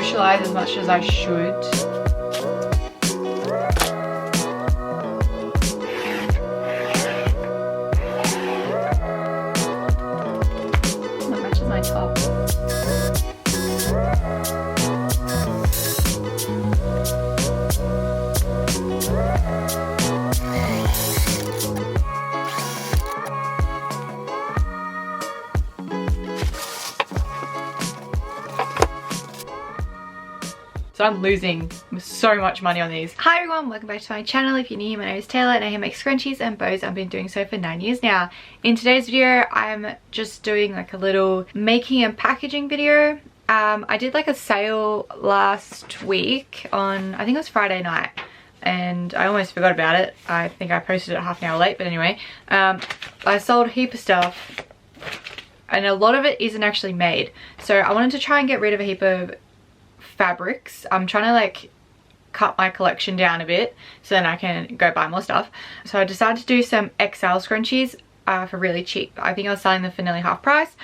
socialize as much as I should. That matches my top. So I'm losing so much money on these. Hi everyone, welcome back to my channel. If you're new, my name is Taylor and I make scrunchies and bows. I've been doing so for 9 years now. In today's video, I'm just doing like a little making and packaging video. I did like a sale last week on, I think it was Friday night, and I almost forgot about it. I think I posted it half an hour late, but anyway. I sold a heap of stuff and a lot of it isn't actually made. So I wanted to try and get rid of a heap of fabrics. I'm trying to like cut my collection down a bit so then I can go buy more stuff. So I decided to do some XL scrunchies for really cheap. I think I was selling them for nearly half price.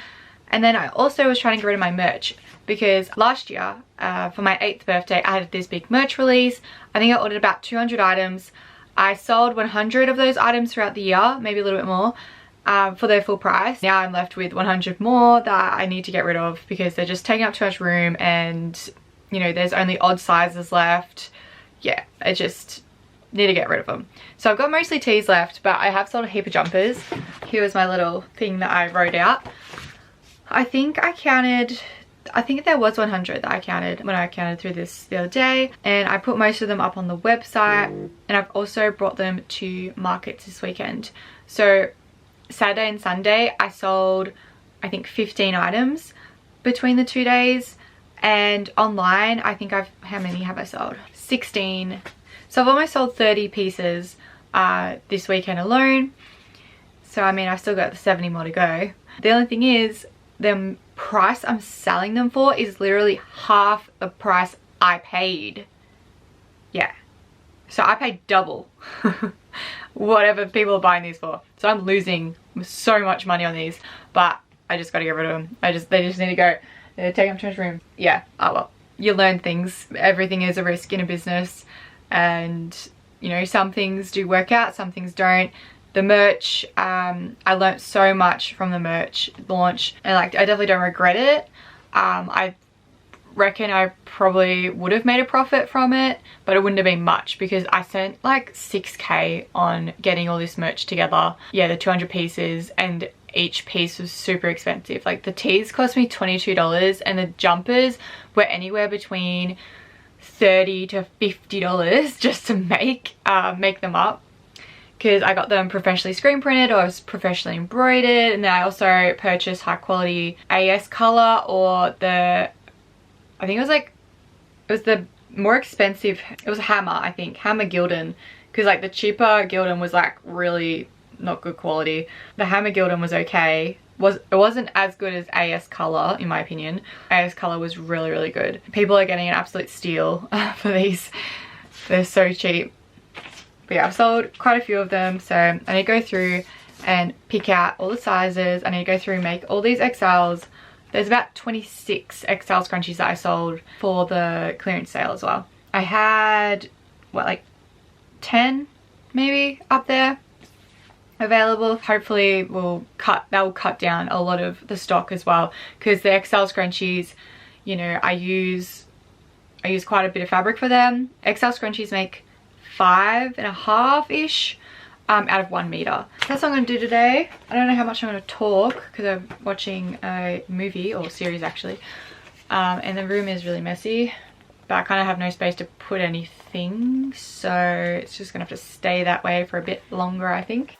And then I also was trying to get rid of my merch because last year for my 8th birthday I had this big merch release. I think I ordered about 200 items. I sold 100 of those items throughout the year, maybe a little bit more, for their full price. Now I'm left with 100 more that I need to get rid of because they're just taking up too much room, and you know, there's only odd sizes left. Yeah, I just need to get rid of them. So I've got mostly tees left, but I have sold a heap of jumpers. Here was my little thing that I wrote out. I think there was 100 that I counted when I counted through this the other day, and I put most of them up on the website, and I've also brought them to markets this weekend. So Saturday and Sunday I sold I think 15 items between the 2 days. And online, I think how many have I sold? 16. So I've almost sold 30 pieces this weekend alone. So I mean, I've still got 70 more to go. The only thing is, the price I'm selling them for is literally half the price I paid. Yeah. So I paid double whatever people are buying these for. So I'm losing so much money on these, but I just gotta get rid of them. They just need to go. They're taking up too much room. Yeah, oh well. You learn things. Everything is a risk in a business. And, you know, some things do work out, some things don't. The merch, I learnt so much from the merch launch. And like, I definitely don't regret it. I reckon I probably would have made a profit from it, but it wouldn't have been much because I spent like 6k on getting all this merch together. Yeah, the 200 pieces, and each piece was super expensive. Like the tees cost me $22 and the jumpers were anywhere between $30 to $50 just to make them up, because I got them professionally screen printed or professionally embroidered. And then I also purchased high quality AS color, or I think it was the more expensive, it was Hammer, I think, Hammer Gildan, because like the cheaper Gildan was like really not good quality. The Hammer Gildan was okay. It wasn't as good as AS Color in my opinion. AS Color was really, really good. People are getting an absolute steal for these. They're so cheap. But yeah, I've sold quite a few of them, so I need to go through and pick out all the sizes. I need to go through and make all these XLs. There's about 26 XL scrunchies that I sold for the clearance sale as well. I had, what, like 10 maybe up there available. Hopefully that will cut down a lot of the stock as well, because the XL scrunchies, you know, I use quite a bit of fabric for them. XL scrunchies make 5.5-ish out of 1 meter. That's what I'm going to do today. I don't know how much I'm going to talk because I'm watching a movie, or series actually, and the room is really messy, but I kind of have no space to put anything, so it's just gonna have to stay that way for a bit longer, I think.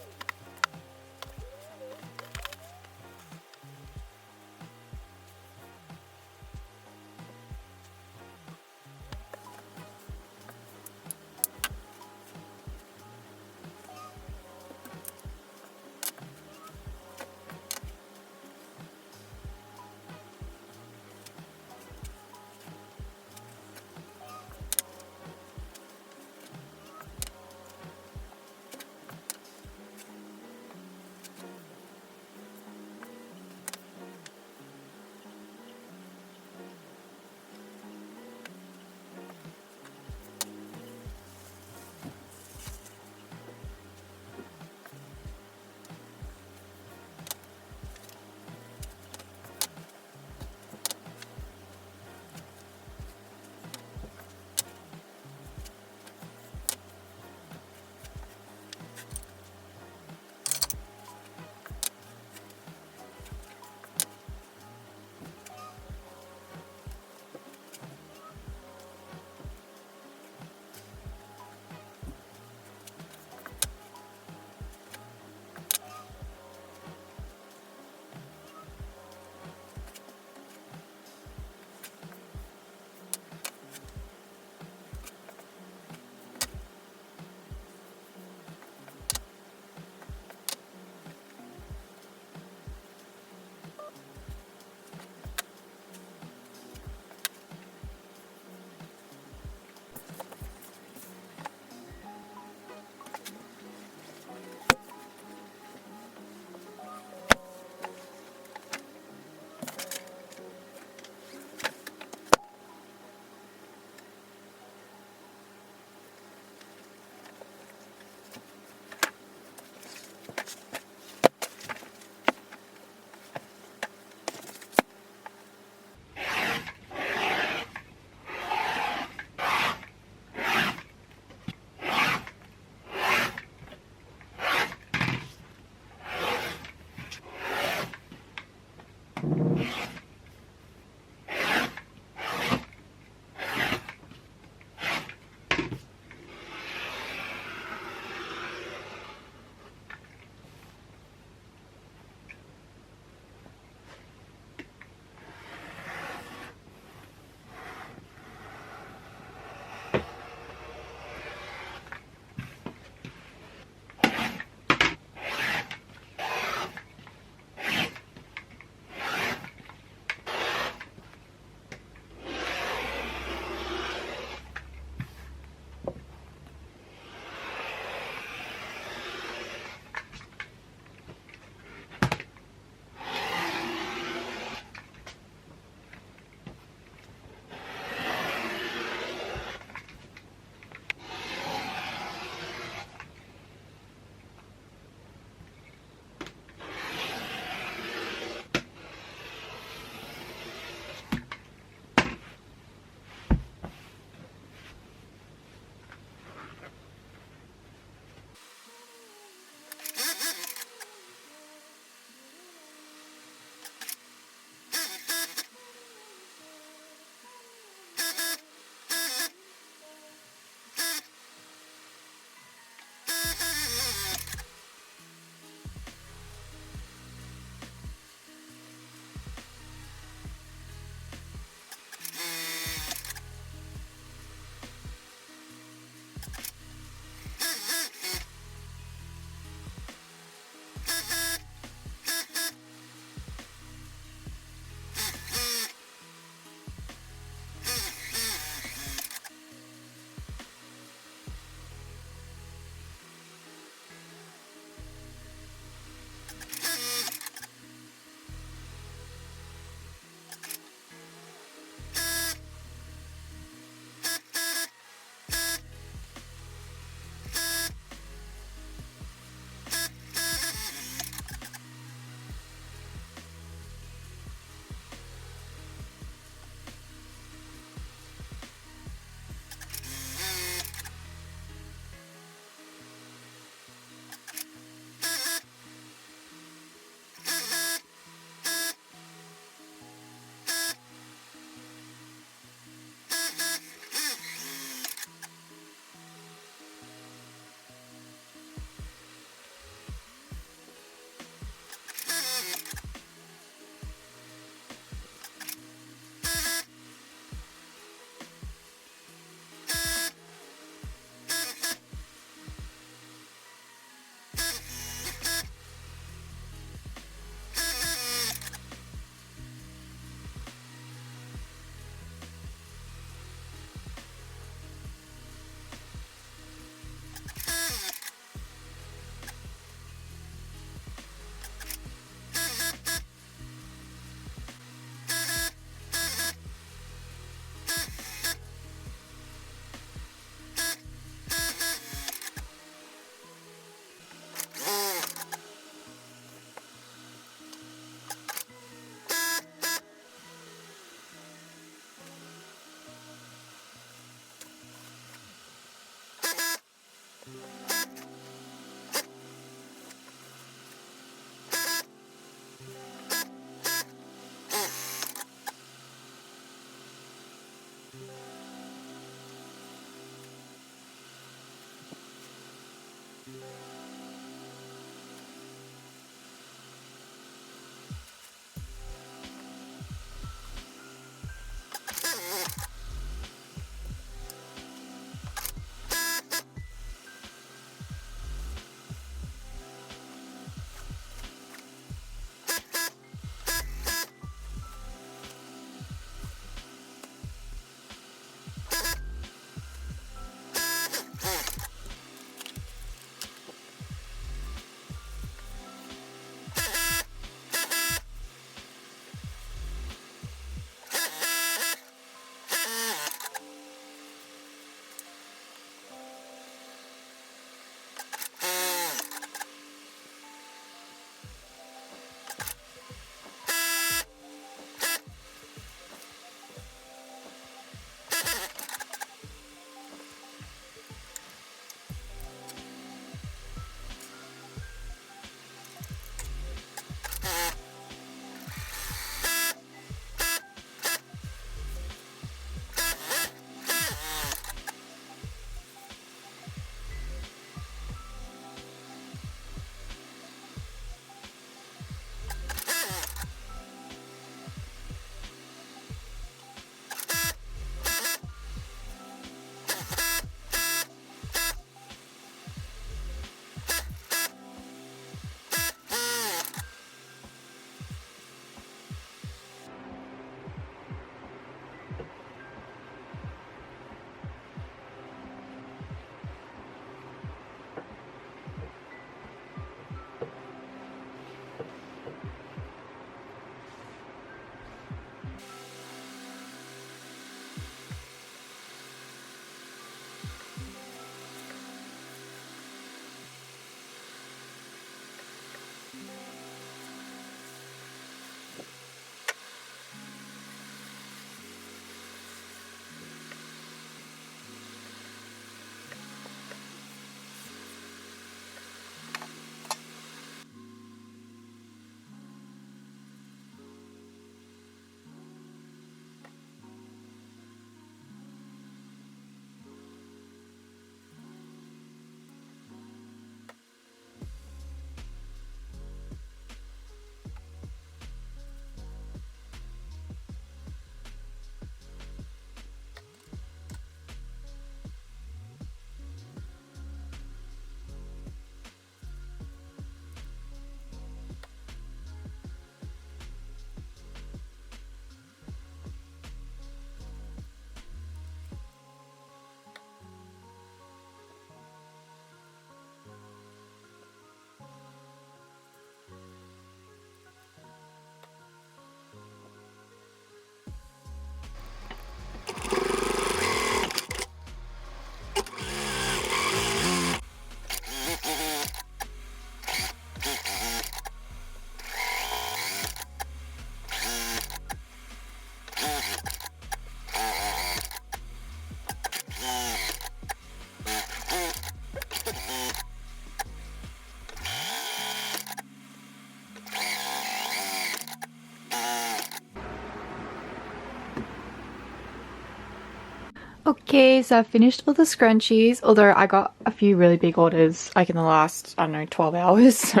Okay, so I've finished all the scrunchies, although I got a few really big orders like in the last, I don't know, 12 hours, so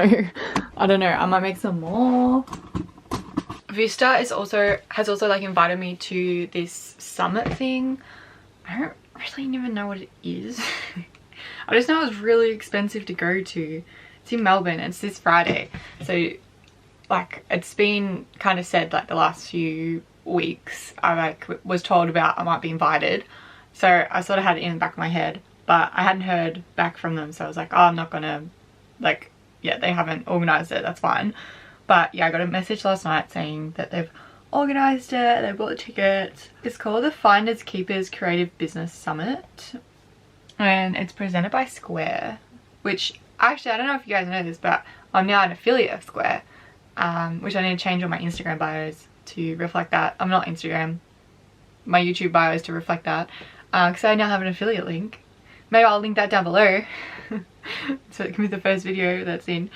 I don't know, I might make some more. Vista has also like invited me to this summit thing. I don't really even know what it is. I just know it's really expensive to go to. It's in Melbourne, it's this Friday, so like it's been kind of said like the last few weeks I like was told about I might be invited, so I sort of had it in the back of my head, but I hadn't heard back from them, so I was like, oh, I'm not gonna, like, yeah, they haven't organized it, that's fine. But yeah, I got a message last night saying that they've organized it, they bought the tickets. It's called the Finders Keepers Creative Business Summit, and it's presented by Square, which actually I don't know if you guys know this, but I'm now an affiliate of Square, which I need to change all my Instagram bios to reflect that. I'm not Instagram, my YouTube bios to reflect that, because I now have an affiliate link. Maybe I'll link that down below. So it can be the first video that's in.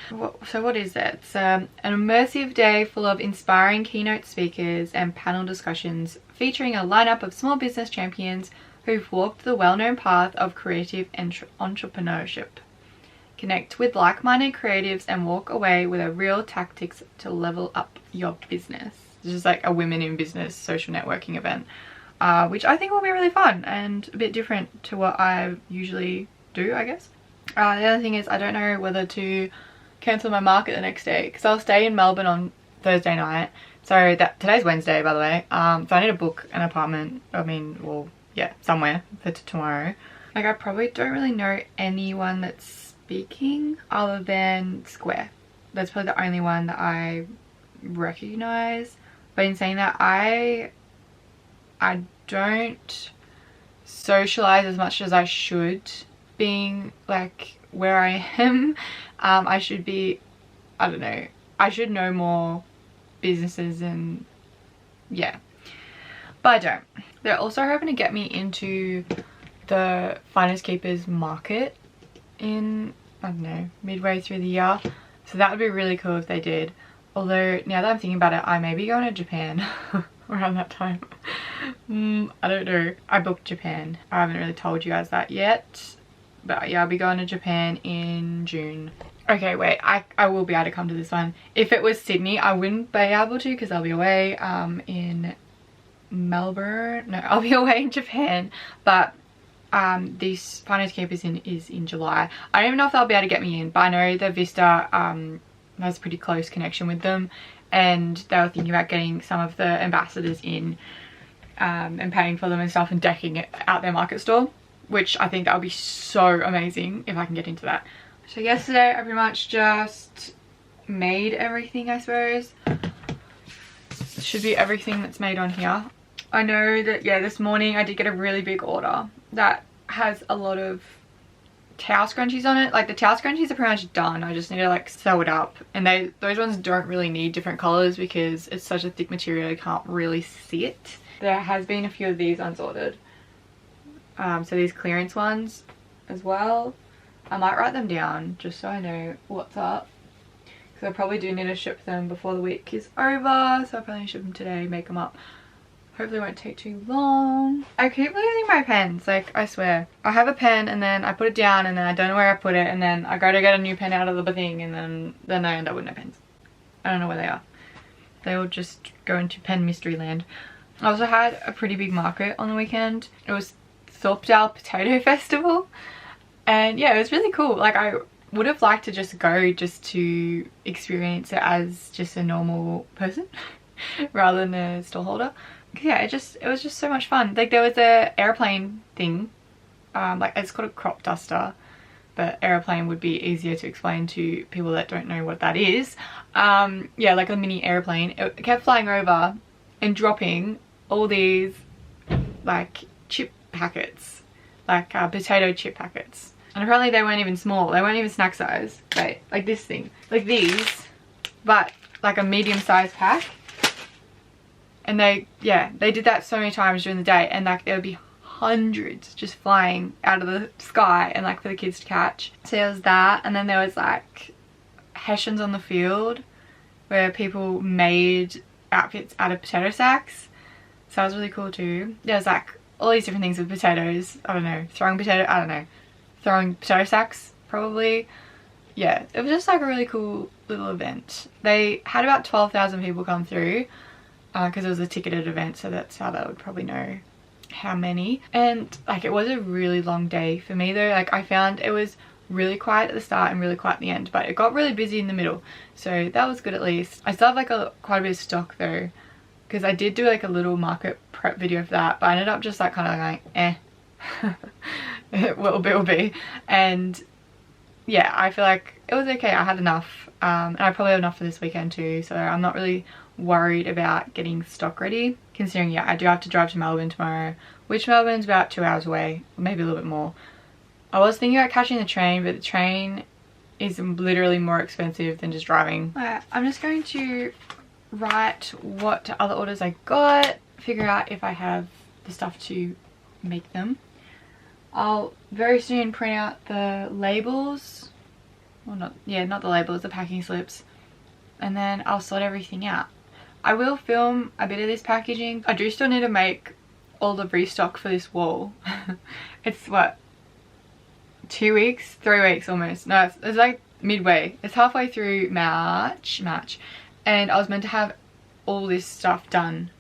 So what is that? It's an immersive day full of inspiring keynote speakers and panel discussions featuring a lineup of small business champions who've walked the well-known path of creative entrepreneurship. Connect with like-minded creatives and walk away with a real tactics to level up your business. This is like a women in business social networking event, which I think will be really fun and a bit different to what I usually do, I guess. The other thing is I don't know whether to cancel my market the next day because I'll stay in Melbourne on Thursday night. So today's Wednesday, by the way. So I need to book an apartment. I mean, well, yeah, somewhere for tomorrow. Like, I probably don't really know anyone that's speaking other than Square. That's probably the only one that I recognize. But in saying that, I don't socialize as much as I should, being like where I am. I should be, I don't know, I should know more businesses and yeah, but I don't. They're also hoping to get me into the Finders Keepers market in, I don't know, midway through the year, so that would be really cool if they did. Although now that I'm thinking about it, I may be going to Japan around that time. I don't know. I booked Japan. I haven't really told you guys that yet, but yeah, I'll be going to Japan in June. Okay, wait, I will be able to come to this one. If it was Sydney, I wouldn't be able to because I'll be away in Melbourne. No, I'll be away in Japan, but this Finders Keepers is in July. I don't even know if they'll be able to get me in, but I know that Vista has a pretty close connection with them, and they were thinking about getting some of the ambassadors in and paying for them and stuff and decking it out their market stall, which I think that would be so amazing if I can get into that. So yesterday I pretty much just made everything, I suppose. Should be everything that's made on here. I know that, yeah, this morning I did get a really big order that has a lot of towel scrunchies on it. Like, the towel scrunchies are pretty much done. I just need to like sew it up, and those ones don't really need different colors because it's such a thick material you can't really see it. There has been a few of these ones ordered, so these clearance ones as well. I might write them down just so I know what's up, because I probably do need to ship them before the week is over, so I'll probably ship them today, make them up. Hopefully it won't take too long. I keep losing my pens, like, I swear. I have a pen and then I put it down and then I don't know where I put it, and then I go to get a new pen out of the thing and then I end up with no pens. I don't know where they are. They will just go into pen mystery land. I also had a pretty big market on the weekend. It was Thorpedale Potato Festival. And yeah, it was really cool. Like, I would have liked to just go just to experience it as just a normal person rather than a stallholder. Yeah, it was just so much fun. Like, there was a airplane thing, like, it's called a crop duster, but airplane would be easier to explain to people that don't know what that is. Yeah, like a mini airplane. It kept flying over and dropping all these like chip packets, like potato chip packets. And apparently they weren't even small. They weren't even snack size. Wait, like this thing. Like these, but like a medium-sized pack. And they did that so many times during the day, and like there would be hundreds just flying out of the sky and like for the kids to catch. So there was that, and then there was like Hessians on the field where people made outfits out of potato sacks. So that was really cool too. There was like all these different things with potatoes. I don't know, throwing potato sacks probably. Yeah, it was just like a really cool little event. They had about 12,000 people come through because it was a ticketed event, so that's how they would probably know how many. And like, it was a really long day for me though. Like, I found it was really quiet at the start and really quiet at the end, but it got really busy in the middle, so that was good at least. I still have like quite a bit of stock though, because I did do like a little market prep video for that, but I ended up just like kind of like it will be. And yeah, I feel like it was okay. I had enough, and I probably have enough for this weekend too, so I'm not really worried about getting stock ready, considering yeah, I do have to drive to Melbourne tomorrow, which Melbourne's about 2 hours away, maybe a little bit more. I was thinking about catching the train, but the train is literally more expensive than just driving. I'm just going to write what other orders I got, figure out if I have the stuff to make them. I'll very soon print out the labels. Well, not the labels, the packing slips. And then I'll sort everything out. I will film a bit of this packaging. I do still need to make all the restock for this wall. It's what, 2 weeks? 3 weeks almost. No, it's like midway. It's halfway through March. And I was meant to have all this stuff done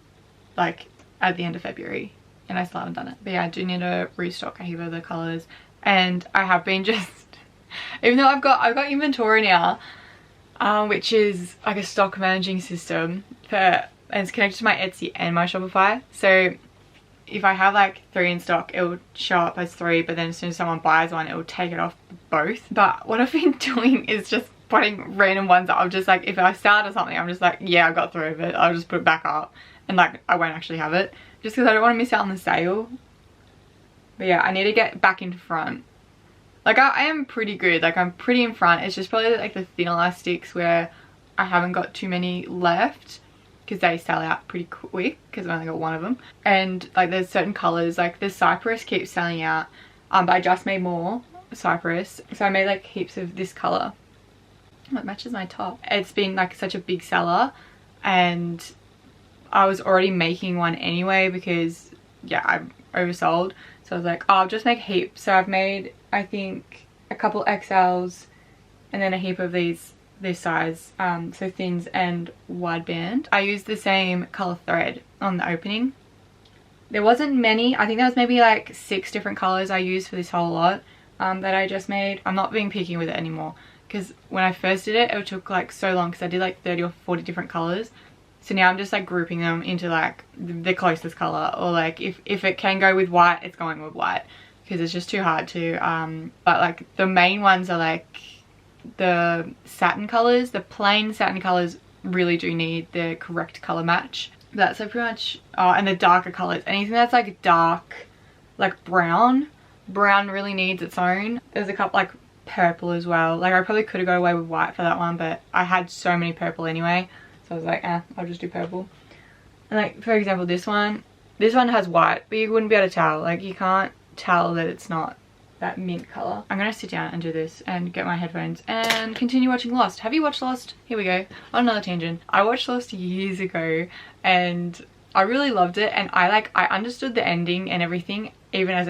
like at the end of February. And I still haven't done it. But yeah, I do need to restock a heap of the colours. And I have been just, even though I've got inventory now, which is like a stock managing system and it's connected to my Etsy and my Shopify. So if I have like 3 in stock, it will show up as 3, but then as soon as someone buys one, it will take it off both. But what I've been doing is just putting random ones up. I'm just like, if I start or something, I'm just like, yeah, I got through of it, I'll just put it back up, and like I won't actually have it just because I don't want to miss out on the sale. But yeah, I need to get back in front. Like I am pretty good, like I'm pretty in front. It's just probably like the thin elastics where I haven't got too many left because they sell out pretty quick because I've only got one of them. And like there's certain colours, like the cypress keeps selling out, but I just made more cypress, so I made like heaps of this colour. Oh, it matches my top. It's been like such a big seller, and I was already making one anyway because yeah, I'm oversold. So I was like, oh, I'll just make heaps. So I've made, I think, a couple XLs and then a heap of these this size, so thins and wideband. I used the same colour thread on the opening. There wasn't many. I think there was maybe like 6 different colours I used for this whole lot that I just made. I'm not being picky with it anymore because when I first did it, it took like so long because I did like 30 or 40 different colours. So now I'm just like grouping them into like the closest colour, or like if it can go with white, it's going with white because it's just too hard to. But like the main ones are like the satin colours. The plain satin colours really do need the correct colour match. That's like pretty much, and the darker colours. Anything that's like dark, like brown really needs its own. There's a couple like purple as well. Like I probably could have got away with white for that one, but I had so many purple anyway. So I was like, I'll just do purple. And like, for example, this one has white, but you wouldn't be able to tell. Like, you can't tell that it's not that mint colour. I'm gonna sit down and do this and get my headphones and continue watching Lost. Have you watched Lost? Here we go. On another tangent. I watched Lost years ago and I really loved it, and I understood the ending and everything even as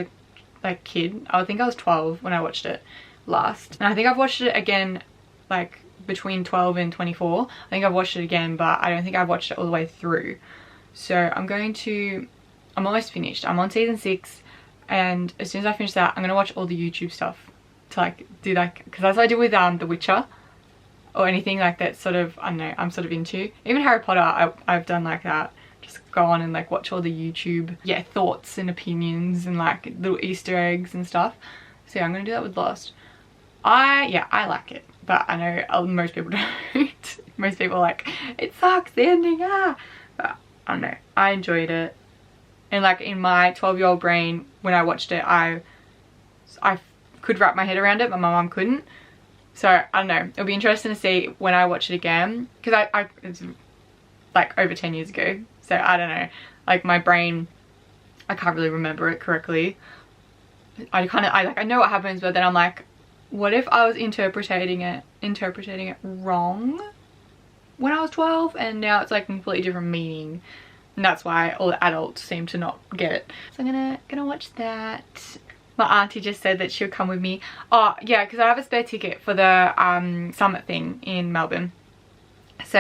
a kid. I think I was 12 when I watched it last. And I think I've watched it again like between 12 and 24. I think I've watched it again, but I don't think I've watched it all the way through. So I'm almost finished. I'm on season 6, and as soon as I finish that, I'm gonna watch all the YouTube stuff to like do like, because that's what I did with The Witcher or anything like that sort of, I don't know, I'm sort of into. Even Harry Potter, I've done like that. Just go on and like watch all the YouTube, yeah, thoughts and opinions and like little Easter eggs and stuff. So yeah, I'm gonna do that with Lost. I like it. But I know most people don't. Most people are like, it sucks, the ending, But I don't know, I enjoyed it. And like in my 12-year-old brain, when I watched it, I could wrap my head around it, but my mum couldn't. So I don't know, it'll be interesting to see when I watch it again. Because it's like over 10 years ago. So I don't know, like my brain, I can't really remember it correctly. I know what happens, but then I'm like, what if I was interpreting it wrong when I was 12 and now it's like a completely different meaning? And that's why all the adults seem to not get it. So I'm gonna watch that. My auntie just said that she'll come with me. Oh yeah, because I have a spare ticket for the summit thing in Melbourne. So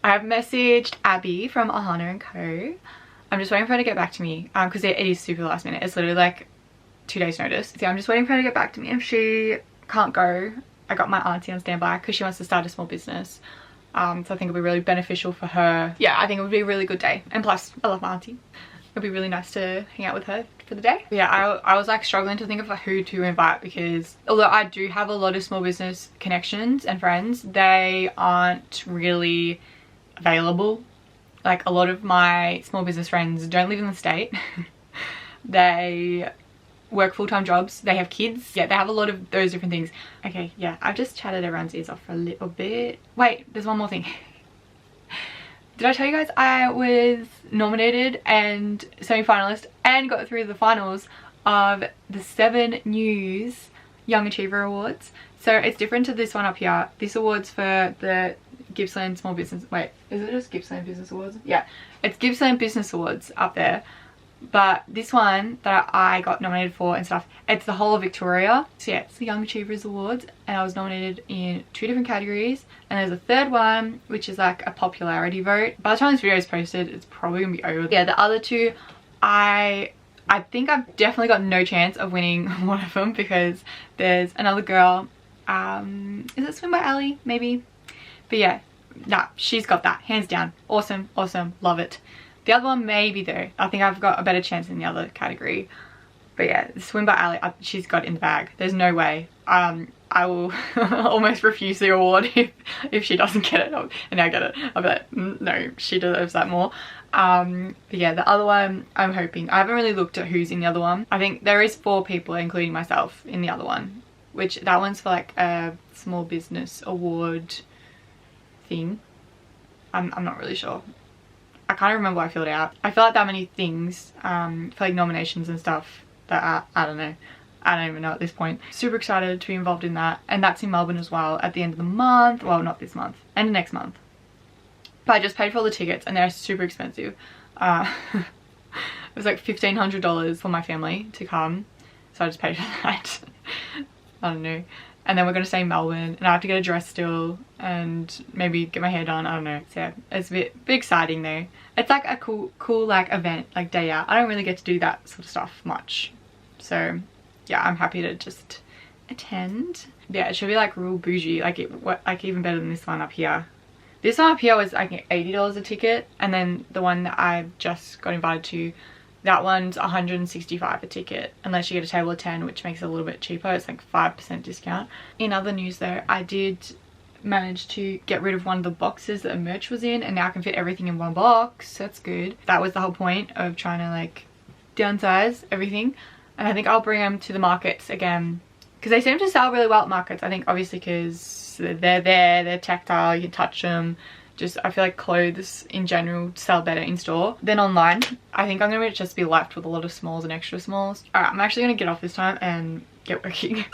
I have messaged Abby from Ahana & Co. I'm just waiting for her to get back to me because it is super last minute. It's literally like 2 days notice. So I'm just waiting for her to get back to me. If she can't go, I got my auntie on standby because she wants to start a small business. So I think it'll be really beneficial for her. Yeah, I think it would be a really good day. And plus, I love my auntie. It'll be really nice to hang out with her for the day. But yeah, I was like struggling to think of who to invite because although I do have a lot of small business connections and friends, they aren't really available. Like a lot of my small business friends don't live in the state. They work full-time jobs, they have kids, yeah, they have a lot of those different things. Okay, yeah, I've just chatted everyone's ears off for a little bit. Wait, there's one more thing. Did I tell you guys I was nominated and semi-finalist and got through the finals of the 7 News Young Achiever Awards. So it's different to this one up here. This award's for the Gippsland Small Business, wait, is it just Gippsland Business Awards? Yeah, it's Gippsland Business Awards up there. But this one that I got nominated for and stuff, it's the whole of Victoria. So yeah, it's the Young Achievers Awards, and I was nominated in 2 different categories. And there's a third one, which is like a popularity vote. By the time this video is posted, it's probably gonna be over. Yeah, the other 2, I think I've definitely got no chance of winning one of them, because there's another girl, is it Swim by Ali, maybe? But yeah, nah, she's got that, hands down. Awesome, awesome, love it. The other one maybe though. I think I've got a better chance in the other category. But yeah, Swim by Ali, she's got it in the bag. There's no way. I will almost refuse the award if she doesn't get it. And I get it. I'll be like, no, she deserves that more. But yeah, the other one, I'm hoping. I haven't really looked at who's in the other one. I think there is 4 people, including myself, in the other one. Which, that one's for like a small business award thing. I'm not really sure. I can't remember what I filled out. I filled out that many things for like nominations and stuff that I don't know. I don't even know at this point. Super excited to be involved in that. And that's in Melbourne as well at the end of the month. Well, not this month. End of next month. But I just paid for all the tickets and they're super expensive. It was like $1,500 for my family to come. So I just paid for that. I don't know. And then we're going to stay in Melbourne and I have to get a dress still and maybe get my hair done. I don't know. So yeah, it's a bit exciting though. It's like a cool like event, like day out. I don't really get to do that sort of stuff much. So yeah, I'm happy to just attend. Yeah, it should be like real bougie, like even better than this one up here. This one up here was like $80 a ticket, and then the one that I just got invited to, that one's $165 a ticket, unless you get a table of 10, which makes it a little bit cheaper. It's like 5% discount. In other news though, I did manage to get rid of one of the boxes that the merch was in, and now I can fit everything in one box. That's good. That was the whole point of trying to like downsize everything. And I think I'll bring them to the markets again, because they seem to sell really well at markets. I think obviously because they're there, they're tactile, you can touch them. Just, I feel like clothes in general sell better in store than online. I think I'm gonna just be left with a lot of smalls and extra smalls. Alright, I'm actually gonna get off this time and get working.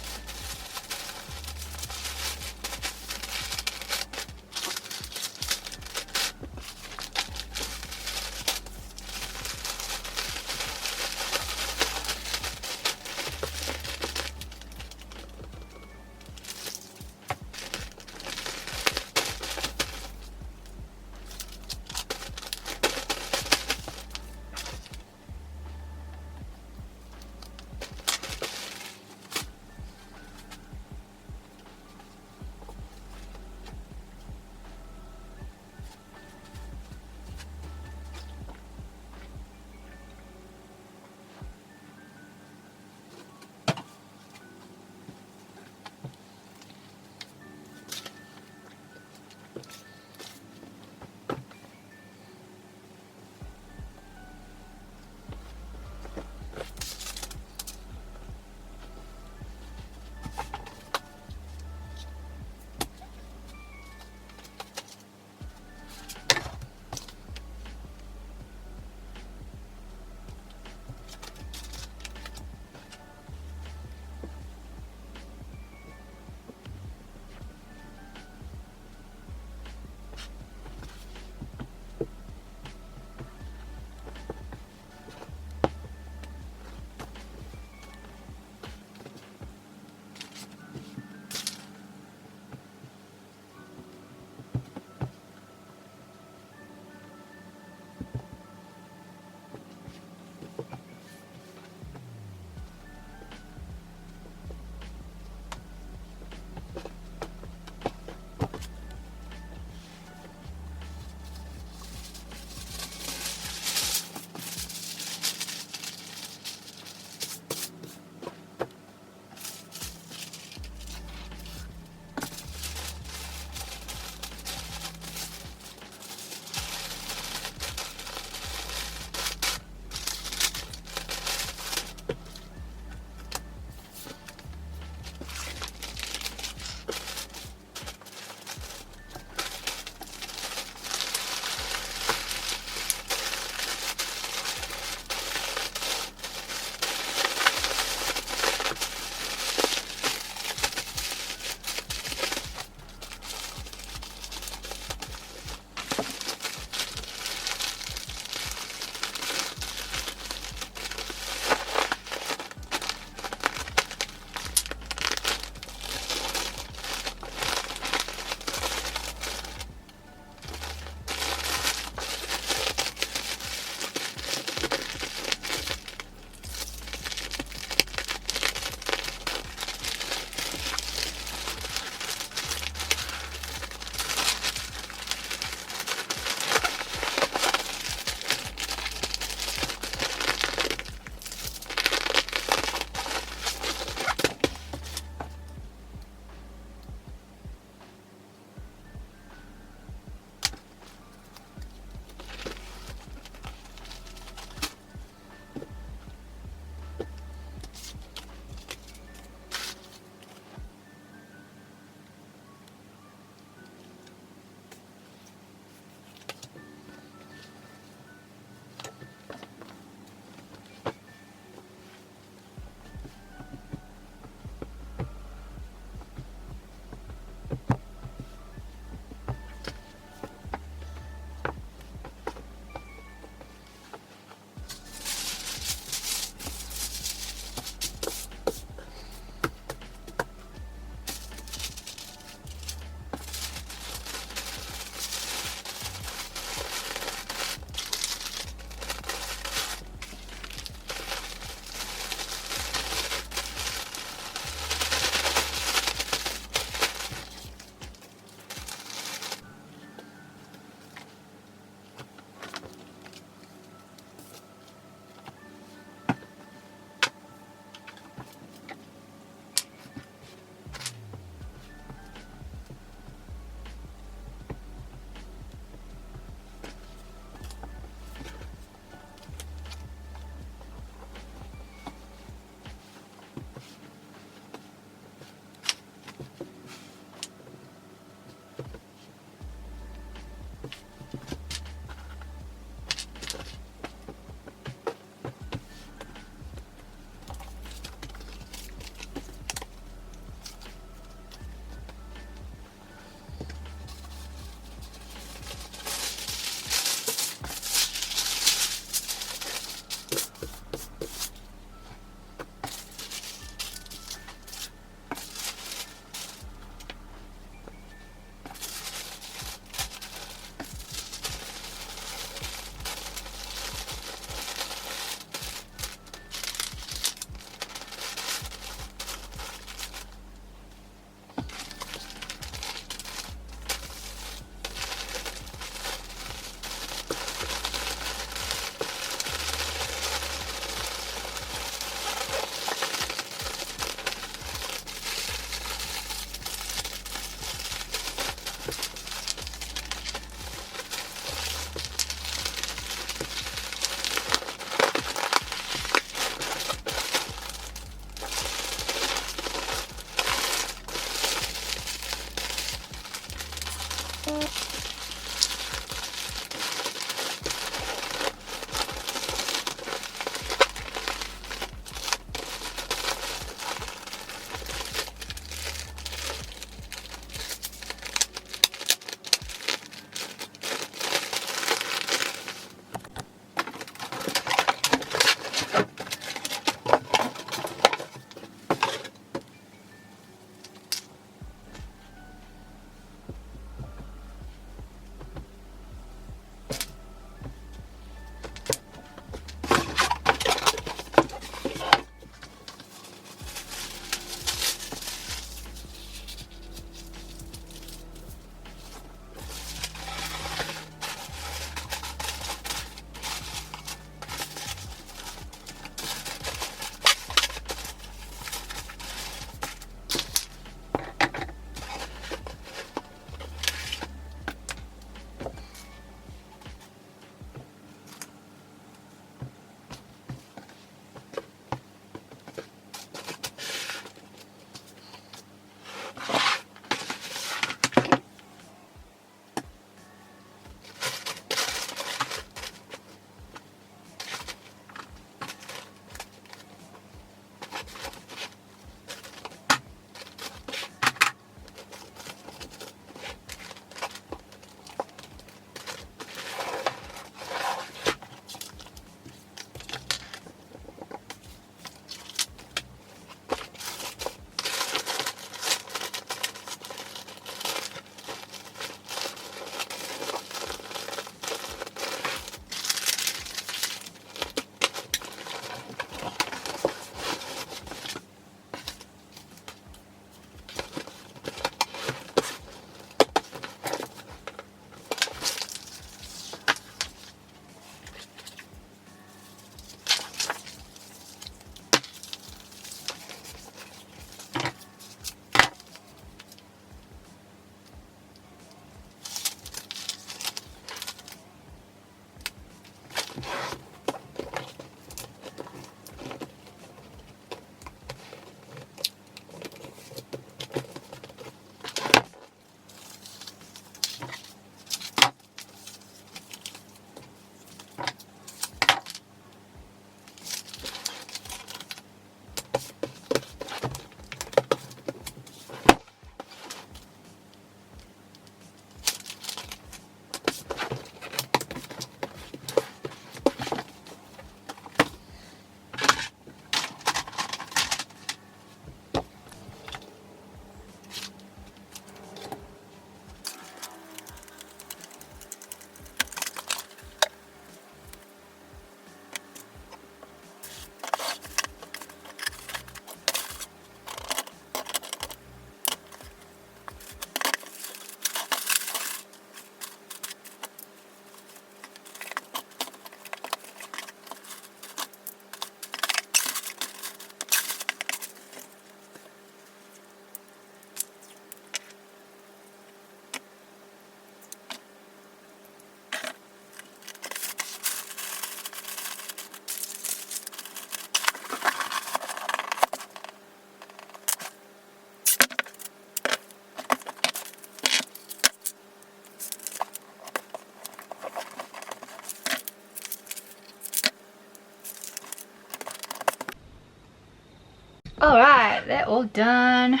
Alright, they're all done.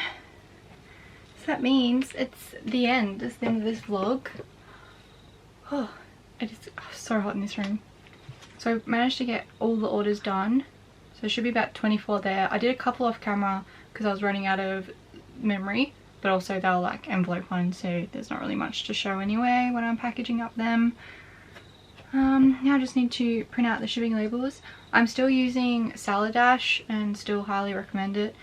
So that means it's the end. It's the end of this vlog. Oh, it is so hot in this room. So I managed to get all the orders done. So there should be about 24 there. I did a couple off camera because I was running out of memory. But also they were like envelope ones, so there's not really much to show anyway when I'm packaging up them. Now I just need to print out the shipping labels. I'm still using Saladash and still highly recommend it.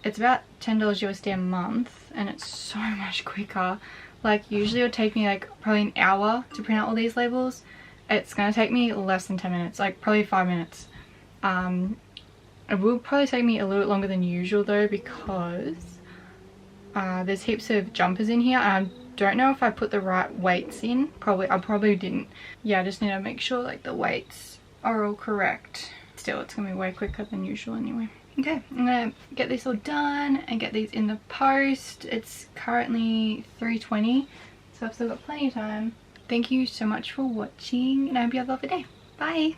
It's about $10 USD a month and it's so much quicker. Like usually it would take me like probably an hour to print out all these labels. It's gonna take me less than 10 minutes, like probably 5 minutes. It will probably take me a little bit longer than usual though because there's heaps of jumpers in here and I don't know if I put the right weights in. I probably didn't. Yeah, I just need to make sure like the weights are all correct. Still, it's gonna be way quicker than usual anyway. Okay, I'm gonna get this all done and get these in the post. It's currently 3:20, so so I've still got plenty of time. Thank you so much for watching and I hope you have a lovely day. Bye!